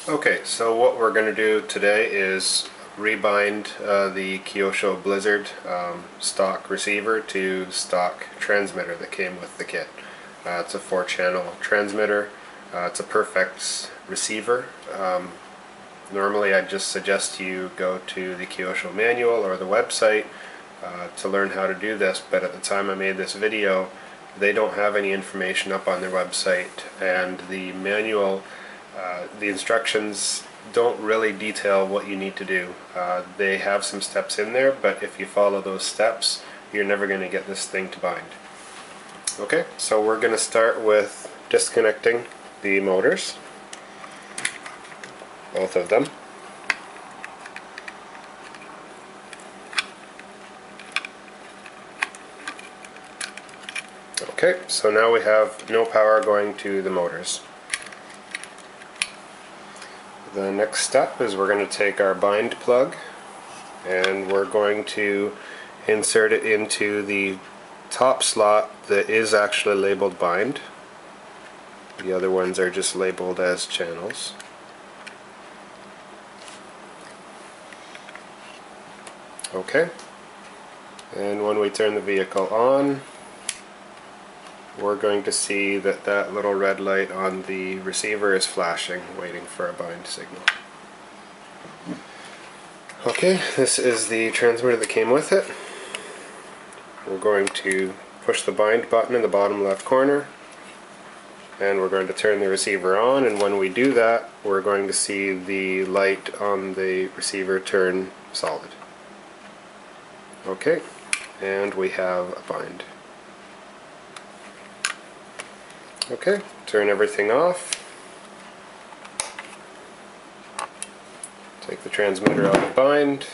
Okay, so what we're going to do today is rebind the Kyosho Blizzard stock receiver to stock transmitter that came with the kit. It's a 4-channel transmitter. It's a Perfect receiver. Normally I'd just suggest you go to the Kyosho manual or the website to learn how to do this, but at the time I made this video they don't have any information up on their website, and the manual, the instructions don't really detail what you need to do. They have some steps in there, but if you follow those steps you're never going to get this thing to bind. Okay, so we're going to start with disconnecting the motors, both of them. Okay, so now we have no power going to the motors. The next step is we're going to take our bind plug and we're going to insert it into the top slot that is actually labeled bind. The other ones are just labeled as channels. Okay, and when we turn the vehicle on, we're going to see that that little red light on the receiver is flashing, waiting for a bind signal. Okay, this is the transmitter that came with it. We're going to push the bind button in the bottom left corner, and we're going to turn the receiver on, and when we do that we're going to see the light on the receiver turn solid. Okay, and we have a bind. Okay, turn everything off. Take the transmitter out of bind.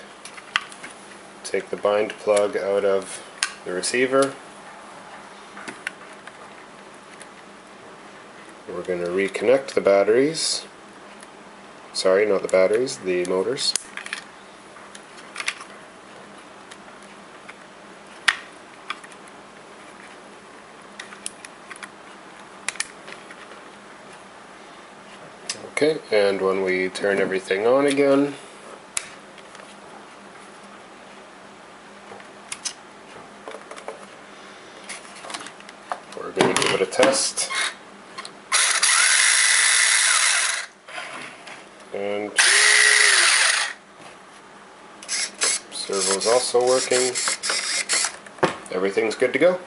Take the bind plug out of the receiver. We're going to reconnect the batteries. Sorry, not the batteries, the motors. Okay, and when we turn everything on again, we're going to give it a test. And servo is also working. Everything's good to go.